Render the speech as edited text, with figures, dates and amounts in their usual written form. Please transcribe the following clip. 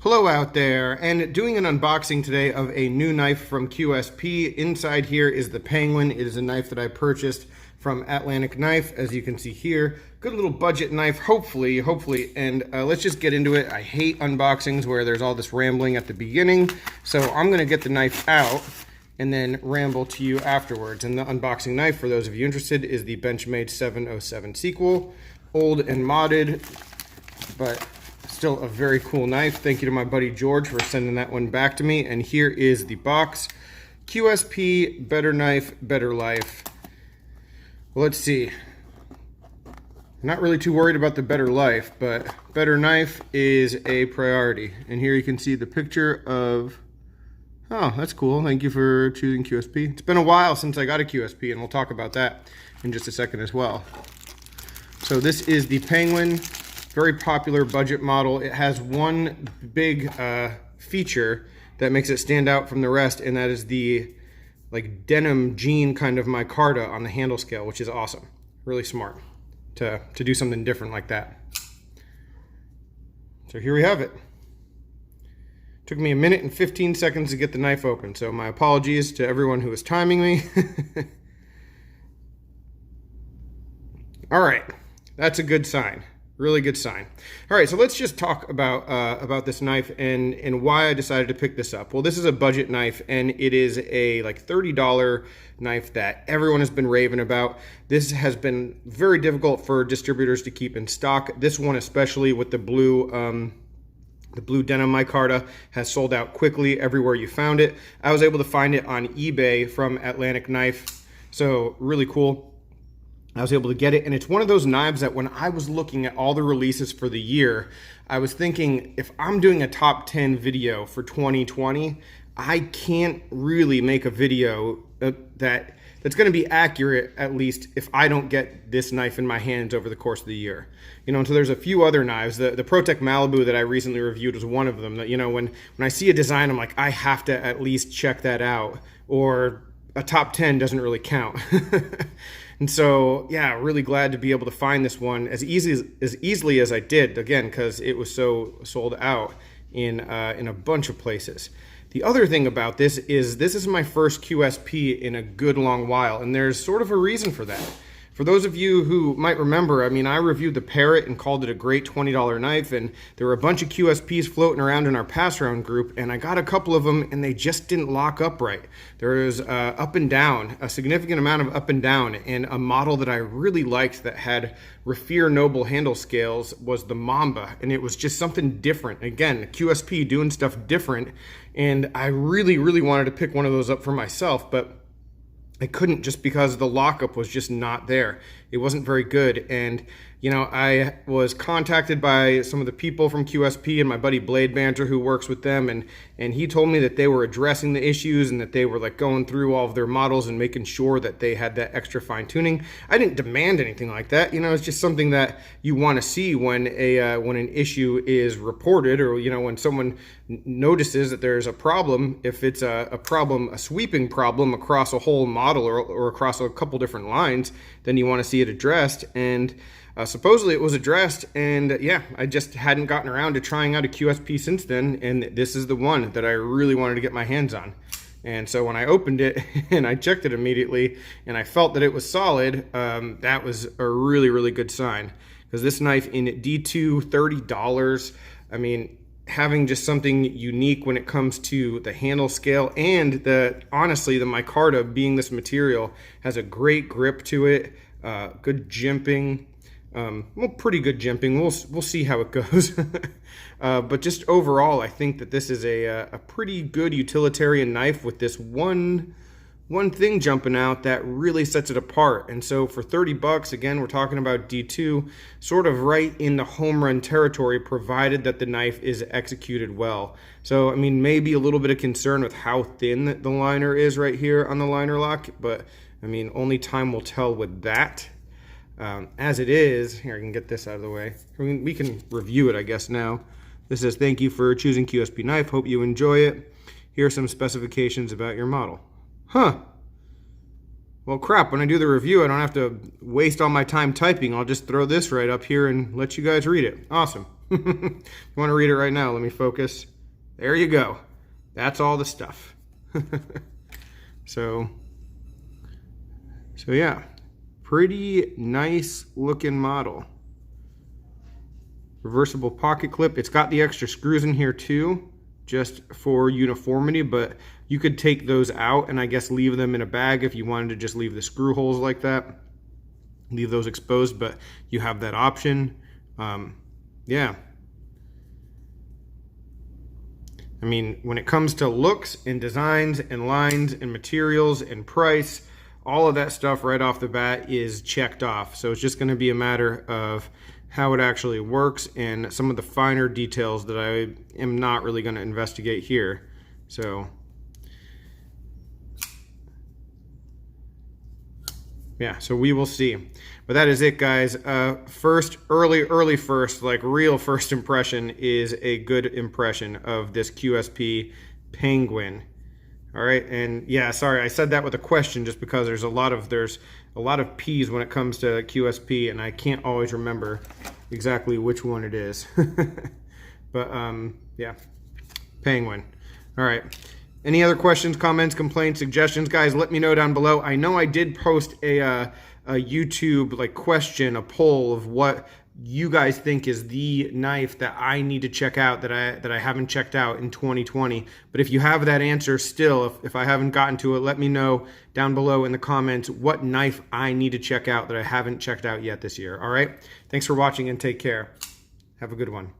Hello out there, and doing an unboxing today of a new knife from QSP. Inside here is the Penguin. It is a knife that I purchased from Atlantic Knife, as you can see here. Good little budget knife, hopefully, and let's just get into it. I hate unboxings where there's all this rambling at the beginning, so I'm gonna get the knife out and then ramble to you afterwards. And the unboxing knife, for those of you interested, is the Benchmade 707 sequel. Old and modded, but still a very cool knife. Thank you to my buddy George for sending that one back to me. And here is the box. QSP, better knife, better life. Well, let's see. I'm not really too worried about the better life, but better knife is a priority. And here you can see the picture of, oh, that's cool. Thank you for choosing QSP. It's been a while since I got a QSP, and we'll talk about that in just a second as well. So this is the Penguin. Very popular budget model. It has one big feature that makes it stand out from the rest, and that is the like denim jean kind of micarta on the handle scale, which is awesome. Really smart to do something different like that. So here we have it. Took me a minute and 15 seconds to get the knife open, so my apologies to everyone who was timing me. All right, that's a good sign. Really good sign. All right, so let's just talk about this knife and why I decided to pick this up. Well, this is a budget knife, and it is a like $30 knife that everyone has been raving about. This has been very difficult for distributors to keep in stock. This one, especially with the blue denim micarta, has sold out quickly everywhere you found it. I was able to find it on eBay from Atlantic Knife, so really cool. I was able to get it, and it's one of those knives that when I was looking at all the releases for the year, I was thinking, if I'm doing a top 10 video for 2020, I can't really make a video that's going to be accurate, at least if I don't get this knife in my hands over the course of the year. You know, and so there's a few other knives. The ProTech Malibu that I recently reviewed was one of them that, you know, when I see a design, I'm like, I have to at least check that out, or a top 10 doesn't really count. And so, yeah, really glad to be able to find this one as easily as I did, again, because it was so sold out in a bunch of places. The other thing about this is my first QSP in a good long while, and there's sort of a reason for that. For those of you who might remember, I mean, I reviewed the Parrot and called it a great $20 knife, and there were a bunch of QSPs floating around in our pass round group, and I got a couple of them, and they just didn't lock up right. There was up and down, a significant amount of up and down, and a model that I really liked that had Raffir Noble handle scales was the Mamba, and it was just something different. Again, QSP doing stuff different, and I really, really wanted to pick one of those up for myself, but I couldn't, just because the lockup was just not there. It wasn't very good. And, you know, I was contacted by some of the people from QSP and my buddy Blade Banter, who works with them, and he told me that they were addressing the issues and that they were like going through all of their models and making sure that they had that extra fine tuning. I didn't demand anything like that. You know, it's just something that you want to see when an issue is reported, or, you know, when someone notices that there's a problem. If it's a problem, a sweeping problem across a whole model or across a couple different lines, then you want to see it addressed. And supposedly it was addressed, and yeah, I just hadn't gotten around to trying out a QSP since then, and this is the one that I really wanted to get my hands on. And so when I opened it and I checked it immediately and I felt that it was solid, that was a really, really good sign, because this knife in D2, $30, I mean, having just something unique when it comes to the handle scale, and honestly, the micarta being this material has a great grip to it, good jimping. Well, pretty good jimping. We'll see how it goes. But just overall, I think that this is a pretty good utilitarian knife with this one thing jumping out that really sets it apart. And so for 30 bucks, again, we're talking about D2, sort of right in the home run territory, provided that the knife is executed well. So, I mean, maybe a little bit of concern with how thin the liner is right here on the liner lock, but I mean, only time will tell with that. As it is, here, I can get this out of the way. We can review it, I guess, now. This says, thank you for choosing QSP knife. Hope you enjoy it. Here are some specifications about your model. Huh. Well, crap, when I do the review, I don't have to waste all my time typing. I'll just throw this right up here and let you guys read it. Awesome. You want to read it right now? Let me focus. There you go. That's all the stuff. So yeah, pretty nice looking model. Reversible pocket clip. It's got the extra screws in here too, just for uniformity, but you could take those out and I guess leave them in a bag if you wanted to just leave the screw holes like that. Leave those exposed, but you have that option. Yeah. I mean, when it comes to looks and designs and lines and materials and price, all of that stuff right off the bat is checked off. So it's just going to be a matter of how it actually works and some of the finer details that I am not really going to investigate here. So yeah, so we will see. But that is it, guys. Early first, like real first impression is a good impression of this QSP Penguin. All right, and yeah, sorry, I said that with a question just because there's a lot of P's when it comes to QSP, and I can't always remember exactly which one it is. But yeah, Penguin. All right. Any other questions, comments, complaints, suggestions, guys? Let me know down below. I know I did post a YouTube like question, a poll of what you guys think is the knife that I need to check out that I haven't checked out in 2020. But if you have that answer still, if I haven't gotten to it, let me know down below in the comments what knife I need to check out that I haven't checked out yet this year. All right. Thanks for watching and take care. Have a good one.